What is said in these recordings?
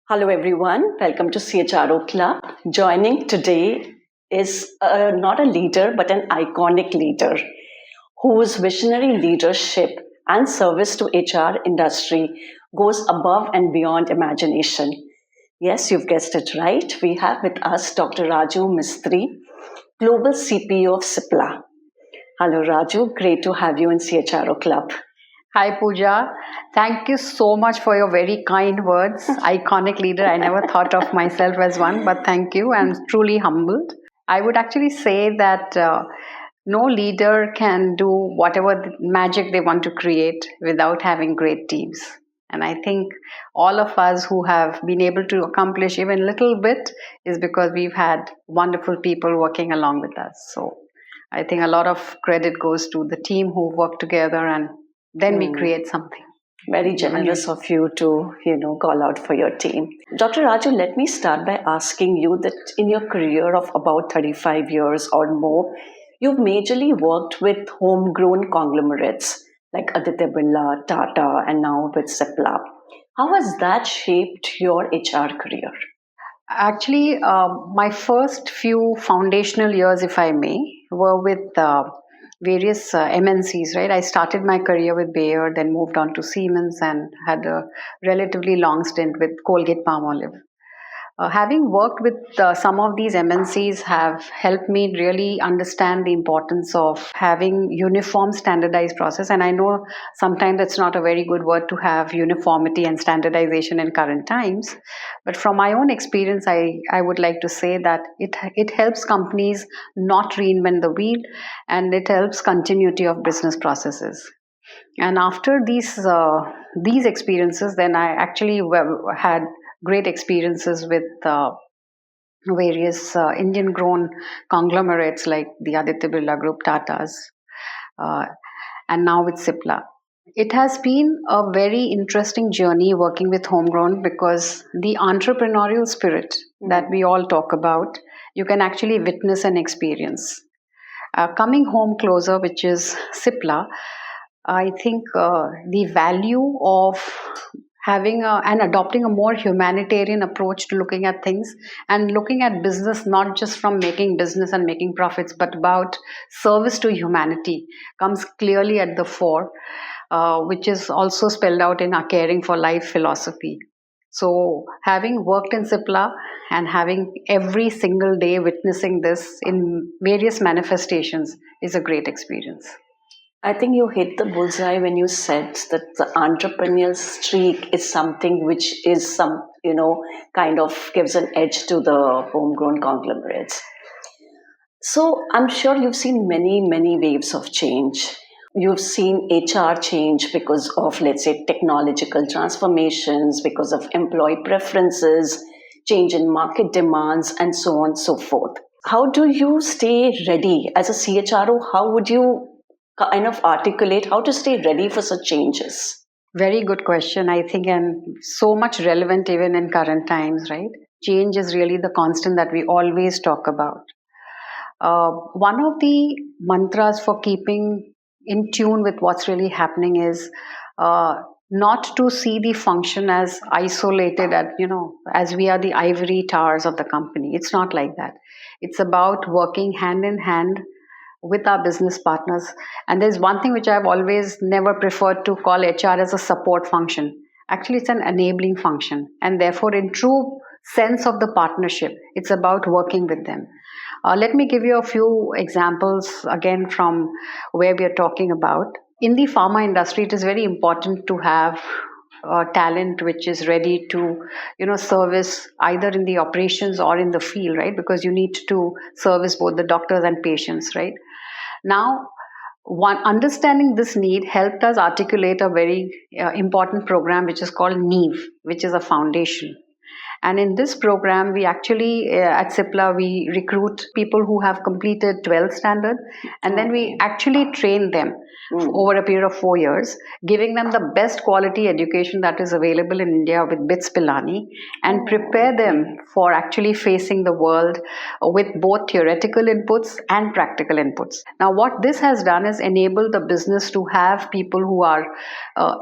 Hello, everyone. Welcome to CHRO Club. Joining today is not a leader, but an iconic leader whose visionary leadership and service to HR industry goes above and beyond imagination. Yes, you've guessed it right. We have with us Dr. Raju Mistry, Global CPO of Cipla. Hello, Raju. Great to have you in CHRO Club. Hi, Puja. Thank you so much for your very kind words. Iconic leader. I never thought of myself as one, but thank you. I'm truly humbled. I would actually say that no leader can do whatever magic they want to create without having great teams. And I think all of us who have been able to accomplish even a little bit is because we've had wonderful people working along with us. So I think a lot of credit goes to the team who work together, and then we create something. Very generous of you to, call out for your team. Dr. Raju, let me start by asking you that in your career of about 35 years or more, you've majorly worked with homegrown conglomerates like Aditya Birla, Tata, and now with Cipla. How has that shaped your HR career? Actually, my first few foundational years, if I may, were with various MNCs, right? I started my career with Bayer, then moved on to Siemens and had a relatively long stint with Colgate Palmolive. Having worked with some of these MNCs have helped me really understand the importance of having uniform standardized process. And I know sometimes it's not a very good word to have uniformity and standardization in current times. But from my own experience, I would like to say that it helps companies not reinvent the wheel, and it helps continuity of business processes. And after these experiences, then I actually had great experiences with various Indian grown conglomerates like the Aditya Birla Group, Tatas, uh, and now with Cipla. It has been a very interesting journey working with homegrown because the entrepreneurial spirit that we all talk about, you can actually witness and experience. Coming home closer, which is Cipla, I think the value of having and adopting a more humanitarian approach to looking at things and looking at business not just from making business and making profits, but about service to humanity comes clearly at the fore, which is also spelled out in our caring for life philosophy. So, having worked in Cipla and having every single day witnessing this in various manifestations is a great experience. I think you hit the bullseye when you said that the entrepreneurial streak is something which is kind of gives an edge to the homegrown conglomerates. So I'm sure you've seen many, many waves of change. You've seen HR change because of, let's say, technological transformations, because of employee preferences, change in market demands, and so on and so forth. How do you stay ready as a CHRO? How would you kind of articulate how to stay ready for such changes? Very good question, I think, and so much relevant even in current times, right? Change is really the constant that we always talk about. One of the mantras for keeping in tune with what's really happening is not to see the function as isolated as we are the ivory towers of the company. It's not like that. It's about working hand in hand with our business partners. And there's one thing which I've always never preferred to call HR as a support function. Actually, it's an enabling function. And therefore, in true sense of the partnership, it's about working with them. Let me give you a few examples again from where we are talking about. In the pharma industry, it is very important to have talent which is ready to service either in the operations or in the field, right? Because you need to service both the doctors and patients, right? Now, one understanding this need helped us articulate a very important program which is called Neeve, which is a foundation. And in this program, we actually, at Cipla, we recruit people who have completed 12th standard, and then we actually train them over a period of 4 years, giving them the best quality education that is available in India with BITS Pilani, and prepare them for actually facing the world with both theoretical inputs and practical inputs. Now, what this has done is enable the business to have people who are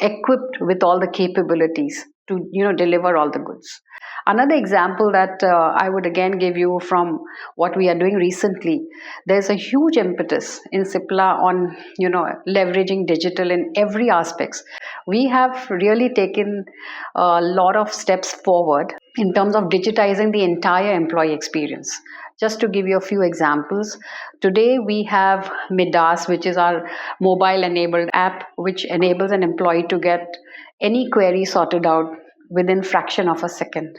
equipped with all the capabilities to deliver all the goods. Another example that I would again give you from what we are doing recently, there's a huge impetus in Cipla on leveraging digital in every aspects. We have really taken a lot of steps forward in terms of digitizing the entire employee experience. Just to give you a few examples, today we have Midas, which is our mobile enabled app, which enables an employee to get any query sorted out within fraction of a second.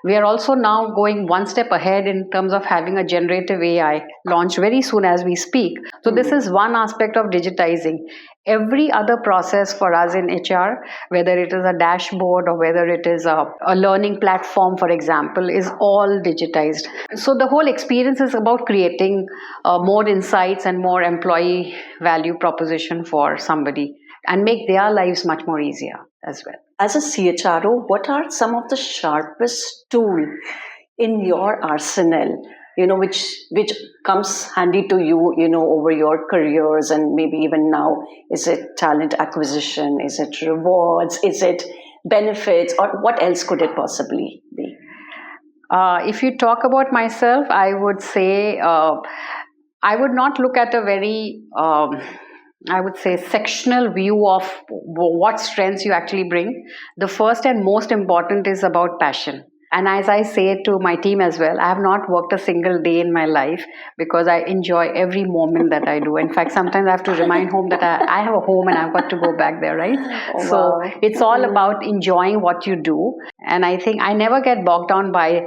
We are also now going one step ahead in terms of having a generative AI launched very soon as we speak. So this is one aspect of digitizing. Every other process for us in HR, whether it is a dashboard or whether it is a learning platform, for example, is all digitized. So the whole experience is about creating more insights and more employee value proposition for somebody and make their lives much more easier as well. As a CHRO, what are some of the sharpest tool in your arsenal, which comes handy to you, over your careers and maybe even now? Is it talent acquisition? Is it rewards? Is it benefits? Or what else could it possibly be? If you talk about myself, I would say I would not look at a very I would say sectional view of what strengths you actually bring. The first and most important is about passion. And as I say to my team as well, I have not worked a single day in my life because I enjoy every moment that I do. In fact, sometimes I have to remind home that I have a home and I've got to go back there, right? Oh, so wow. it's all about enjoying what you do. And I think I never get bogged down by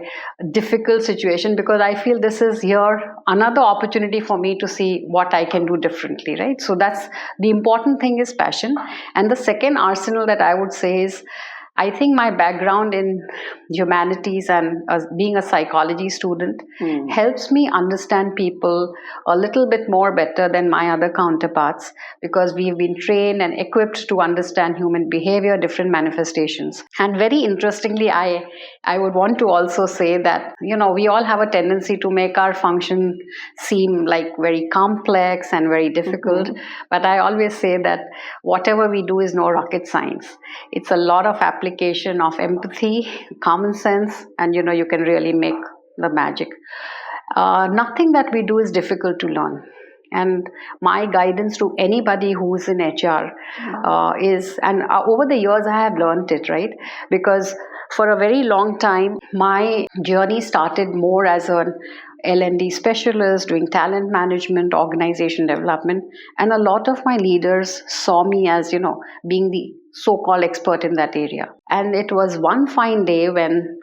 difficult situation because I feel this is here another opportunity for me to see what I can do differently, right? So that's the important thing is passion. And the second arsenal that I would say is I think my background in humanities and being a psychology student helps me understand people a little bit more better than my other counterparts because we've been trained and equipped to understand human behavior, different manifestations. And very interestingly, I would want to also say that, we all have a tendency to make our function seem like very complex and very difficult. But I always say that whatever we do is no rocket science. It's a lot of application of empathy, common sense, and you can really make the magic. Nothing that we do is difficult to learn. And my guidance to anybody who's in HR is, and over the years I have learned it, right? Because for a very long time, my journey started more as an L&D specialist, doing talent management, organization development. And a lot of my leaders saw me as, being the so-called expert in that area. And it was one fine day when,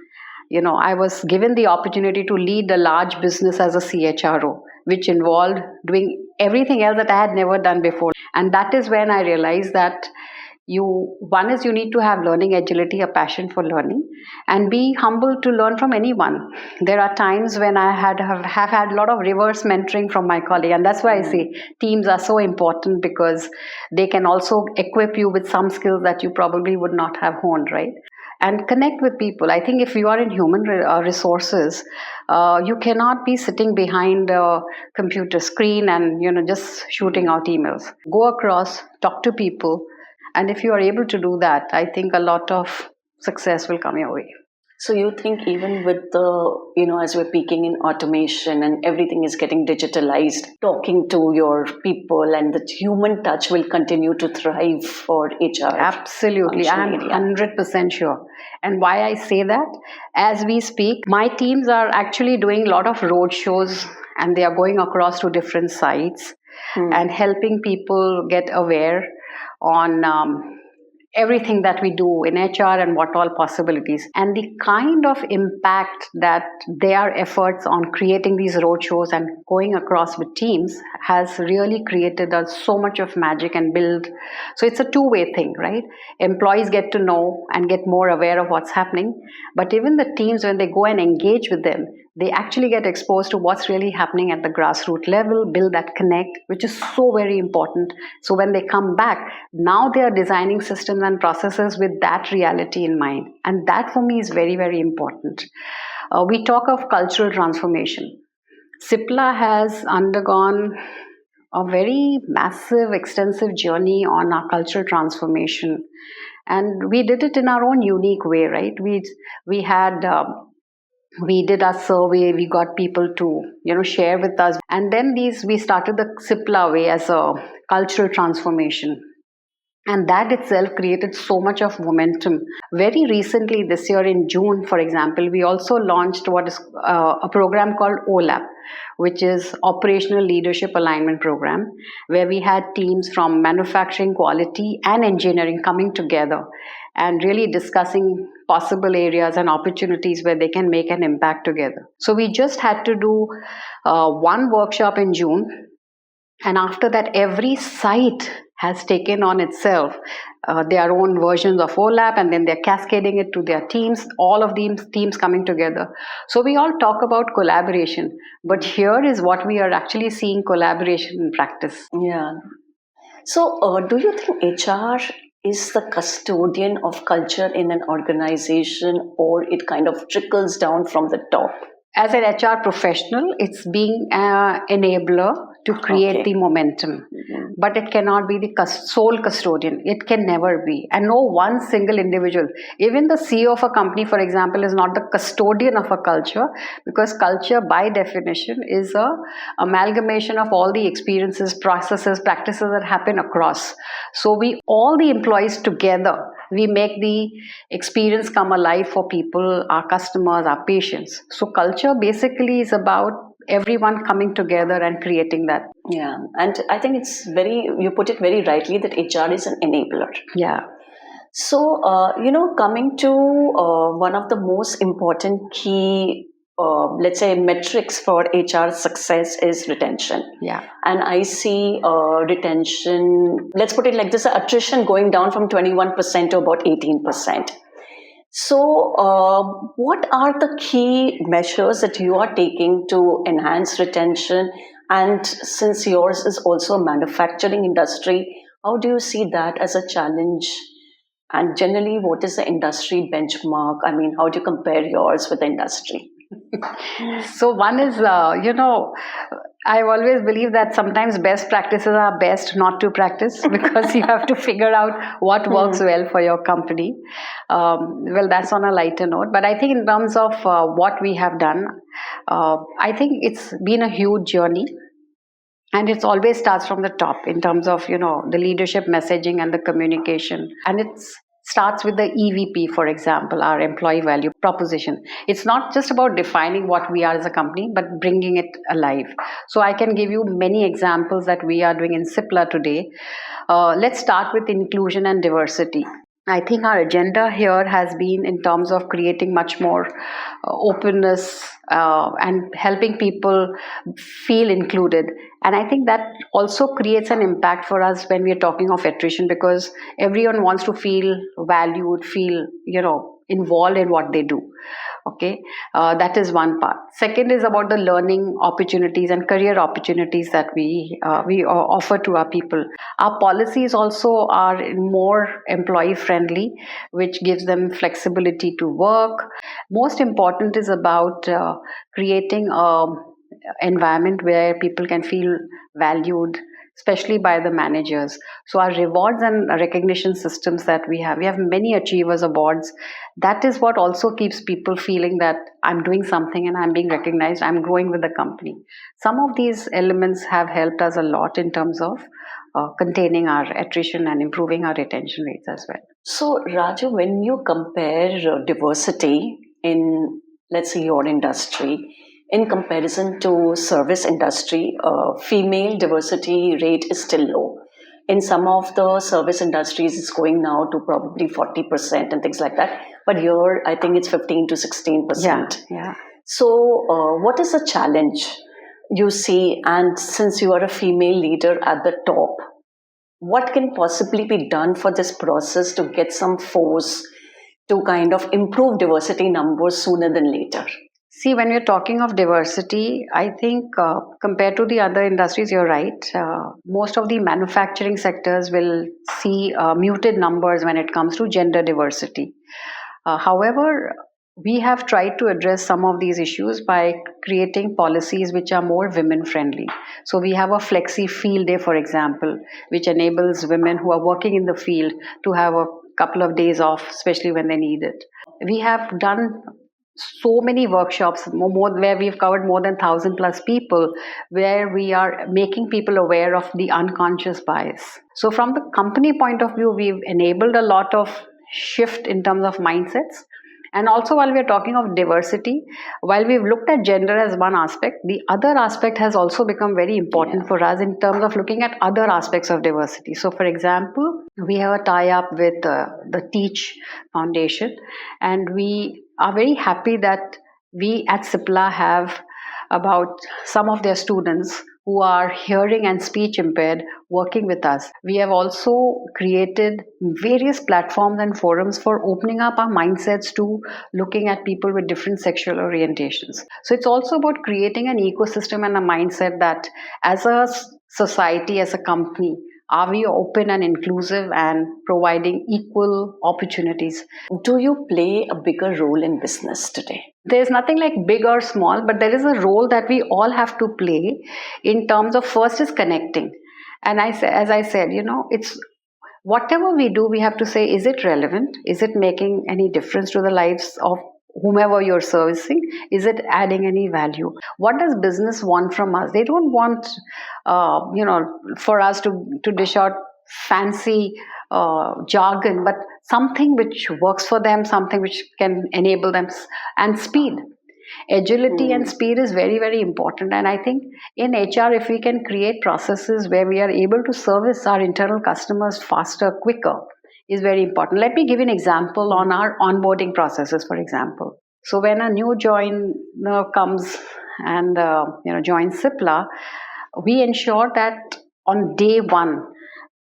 I was given the opportunity to lead a large business as a CHRO, which involved doing everything else that I had never done before. And that is when I realized that one is you need to have learning agility, a passion for learning, and be humble to learn from anyone. There are times when I have had a lot of reverse mentoring from my colleague, and that's why I say teams are so important because they can also equip you with some skills that you probably would not have honed, right? And connect with people. I think if you are in human resources, you cannot be sitting behind a computer screen and just shooting out emails. Go across, talk to people, and if you are able to do that, I think a lot of success will come your way. So you think even with the, as we're peaking in automation and everything is getting digitalized, talking to your people and the human touch will continue to thrive for HR? Absolutely. I'm 100% sure. And why I say that, as we speak, my teams are actually doing a lot of road shows and they are going across to different sites and helping people get aware on everything that we do in HR and what all possibilities. And the kind of impact that their efforts on creating these roadshows and going across with teams has really created so much of magic and build. So it's a two-way thing, right? Employees get to know and get more aware of what's happening. But even the teams, when they go and engage with them, they actually get exposed to what's really happening at the grassroots level, build that connect, which is so very important. So when they come back, now they are designing systems and processes with that reality in mind. And that for me is very, very important. We talk of cultural transformation. Cipla has undergone a very massive, extensive journey on our cultural transformation. And we did it in our own unique way, right? We had we did our survey, we got people to share with us, and then we started the Cipla way as a cultural transformation, and that itself created so much of momentum. Very recently this year in June, for example, we also launched what is a program called OLAP, which is Operational Leadership Alignment Program, where we had teams from manufacturing, quality and engineering coming together and really discussing possible areas and opportunities where they can make an impact together. So we just had to do one workshop in June, and after that every site has taken on itself their own versions of OLAP, and then they're cascading it to their teams, all of these teams coming together. So we all talk about collaboration, but here is what we are actually seeing: collaboration in practice. Yeah. So, do you think HR is the custodian of culture in an organization, or it kind of trickles down from the top? As an HR professional, it's being an enabler to create the momentum. But it cannot be the sole custodian. It can never be. And no one single individual, even the CEO of a company, for example, is not the custodian of a culture, because culture by definition is a amalgamation of all the experiences, processes, practices that happen across. So we, all the employees together, we make the experience come alive for people, our customers, our patients. So culture basically is about everyone coming together and creating that. Yeah, and I think you put it very rightly that HR is an enabler. Yeah. So, coming to one of the most important key, let's say, metrics for HR success is retention. Yeah. And I see retention, let's put it like this, attrition going down from 21% to about 18%. So, what are the key measures that you are taking to enhance retention? And since yours is also a manufacturing industry, how do you see that as a challenge? And generally, what is the industry benchmark? I mean, how do you compare yours with the industry? So one is, I always believe that sometimes best practices are best not to practice, because you have to figure out what works well for your company. Well, that's on a lighter note. But I think in terms of what we have done, I think it's been a huge journey. And it always starts from the top in terms of, the leadership messaging and the communication. And it starts with the EVP, for example, our employee value proposition. It's not just about defining what we are as a company, but bringing it alive. So I can give you many examples that we are doing in Cipla today. Let's start with inclusion and diversity. I think our agenda here has been in terms of creating much more openness and helping people feel included. And I think that also creates an impact for us when we are talking of attrition, because everyone wants to feel valued, feel, involved in what they do. Okay, that is one part. Second is about the learning opportunities and career opportunities that we offer to our people. Our policies also are more employee friendly, which gives them flexibility to work. Most important is about creating a environment where people can feel valued, especially by the managers. So our rewards and recognition systems that we have many achievers awards. That is what also keeps people feeling that I'm doing something and I'm being recognized, I'm growing with the company. Some of these elements have helped us a lot in terms of containing our attrition and improving our retention rates as well. So, Raju, when you compare diversity in, let's say, your industry, in comparison to service industry, female diversity rate is still low. In some of the service industries, it's going now to probably 40% and things like that. But here, I think it's 15 to 16%. Yeah. So, what is the challenge you see? And since you are a female leader at the top, what can possibly be done for this process to get some force to kind of improve diversity numbers sooner than later? See, when we're talking of diversity, I think compared to the other industries, you're right. Most of the manufacturing sectors will see muted numbers when it comes to gender diversity. However, we have tried to address some of these issues by creating policies which are more women friendly. So we have a flexi field day, for example, which enables women who are working in the field to have a couple of days off, especially when they need it. We have done so many workshops where we've covered more than 1,000 plus people, where we are making people aware of the unconscious bias. So from the company point of view, we've enabled a lot of shift in terms of mindsets. And also, while we're talking of diversity, while we've looked at gender as one aspect, the other aspect has also become very important for us in terms of looking at other aspects of diversity. So for example, we have a tie-up with the Teach Foundation, and we are very happy that we at Cipla have about some of their students who are hearing and speech impaired working with us. We have also created various platforms and forums for opening up our mindsets to looking at people with different sexual orientations. So it's also about creating an ecosystem and a mindset that as a society, as a company, are we open and inclusive and providing equal opportunities? Do you play a bigger role in business today? There's nothing like big or small, but there is a role that we all have to play in terms of first is connecting. And as I said, it's whatever we do, we have to say, is it relevant? Is it making any difference to the lives of whomever you're servicing? Is it adding any value? What does business want from us? They don't want, for us to dish out fancy jargon, but something which works for them, something which can enable them, and speed. Agility and speed is very, very important. And I think in HR, if we can create processes where we are able to service our internal customers faster, quicker, is very important. Let me give you an example on our onboarding processes, for example. So when a new joiner comes and joins Cipla, we ensure that on day one,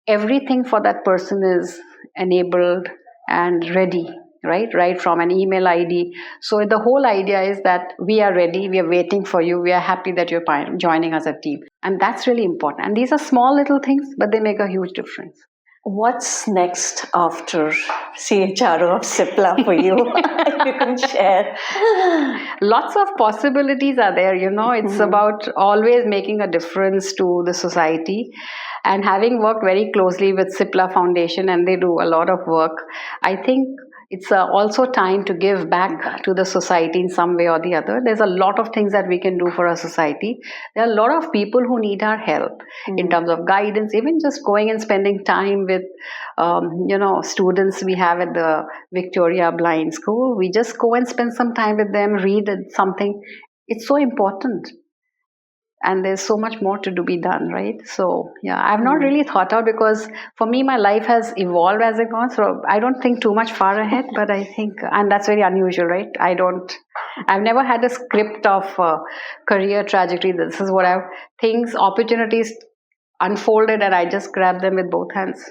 everything for that person is enabled and ready, right from an email ID. So the whole idea is that we are ready, we are waiting for you, we are happy that you're joining us as a team. And that's really important. And these are small little things, but they make a huge difference. What's next after CHRO of Cipla for you? If you can share. Lots of possibilities are there, it's about always making a difference to the society. And having worked very closely with Cipla Foundation, and they do a lot of work, I think it's also time to give back to the society in some way or the other. There's a lot of things that we can do for our society. There are a lot of people who need our help in terms of guidance, even just going and spending time with, students we have at the Victoria Blind School. We just go and spend some time with them, read something. It's so important. And there's so much more to be done, right? So yeah, I've not really thought out, because for me my life has evolved as it goes, so I don't think too much far ahead. But I think, and that's very unusual, right? I've never had a script of career trajectory. This is what opportunities unfolded, and I just grab them with both hands.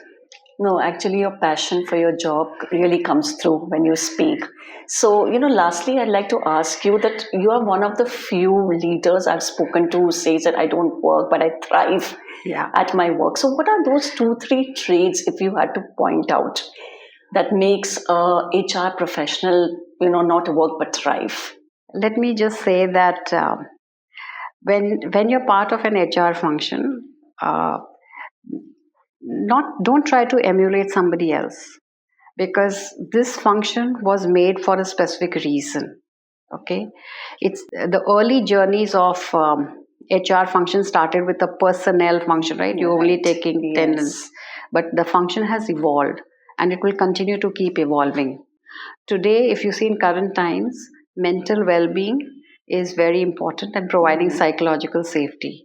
No, actually, your passion for your job really comes through when you speak. So, lastly, I'd like to ask you that you are one of the few leaders I've spoken to who says that I don't work, but I thrive at my work. So, what are those 2-3 traits, if you had to point out, that makes a HR professional, not work but thrive? Let me just say that when you're part of an HR function, don't try to emulate somebody else, because this function was made for a specific reason. Okay, it's the early journeys of HR function started with the personnel function, right? You're only taking attendance, but the function has evolved and it will continue to keep evolving. Today, if you see in current times, mental well-being is very important, and providing psychological safety.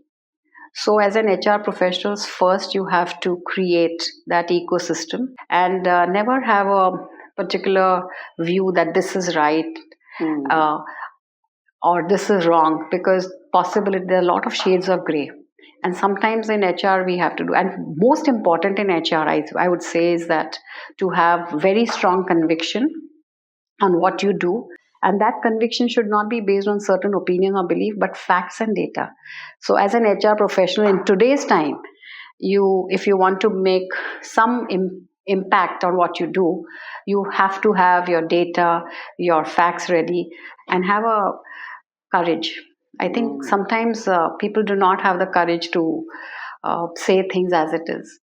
So as an HR professional, first you have to create that ecosystem, and never have a particular view that this is right or this is wrong, because possibly there are a lot of shades of gray. And sometimes in HR we have to do, and most important in HR, I would say, is that to have very strong conviction on what you do. And that conviction should not be based on certain opinion or belief, but facts and data. So as an HR professional in today's time, if you want to make some impact on what you do, you have to have your data, your facts ready, and have a courage. I think sometimes people do not have the courage to say things as it is.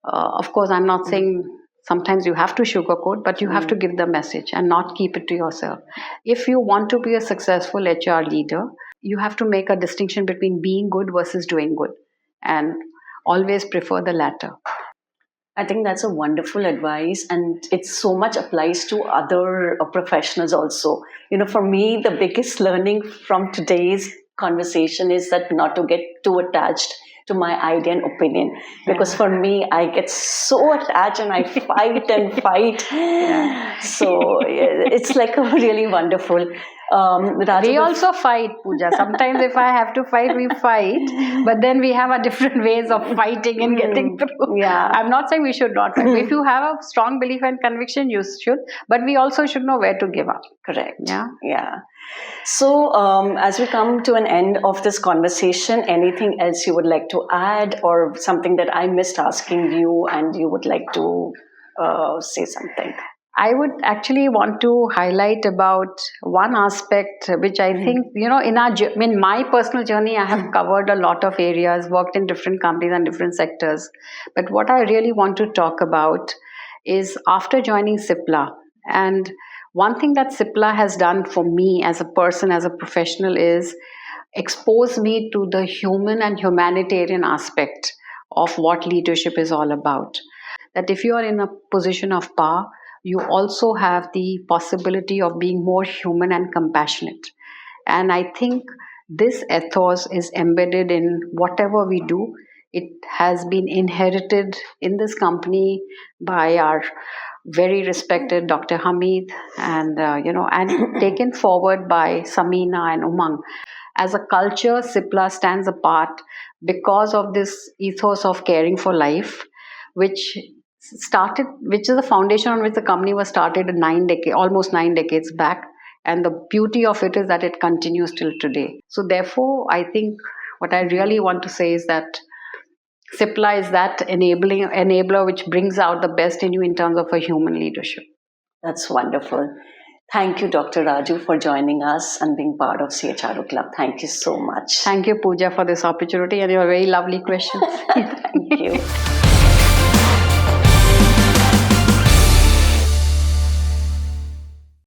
Of course, I'm not saying Sometimes you have to sugarcoat, but you have to give the message and not keep it to yourself. If you want to be a successful HR leader, you have to make a distinction between being good versus doing good, and always prefer the latter. I think that's a wonderful advice, and it so much applies to other professionals also. For me, the biggest learning from today's conversation is that not to get too attached to my idea and opinion, because for me, I get so attached and I fight and fight. So it's like a really wonderful. Raju, we also fight, Puja. Sometimes if I have to fight, we fight. But then we have a different ways of fighting and getting through. Yeah. I'm not saying we should not fight. If you have a strong belief and conviction, you should. But we also should know where to give up. Correct. Yeah. So as we come to an end of this conversation, anything else you would like to add, or something that I missed asking you and you would like to say something? I would actually want to highlight about one aspect which I think, in my personal journey, I have covered a lot of areas, worked in different companies and different sectors. But what I really want to talk about is after joining Cipla, and one thing that Cipla has done for me as a person, as a professional, is expose me to the human and humanitarian aspect of what leadership is all about. That if you are in a position of power, you also have the possibility of being more human and compassionate. And I think this ethos is embedded in whatever we do. It has been inherited in this company by our very respected Dr. Hamid, and and taken forward by Samina and Umang. As a culture, Cipla stands apart because of this ethos of caring for life, which is the foundation on which the company was started almost 9 decades back. And the beauty of it is that it continues till today. So therefore, I think what I really want to say is that Cipla is that enabler which brings out the best in you in terms of a human leadership. That's wonderful. Thank you, Dr. Raju, for joining us and being part of CHRO Club. Thank you so much. Thank you, Puja, for this opportunity and your very lovely questions. Thank you.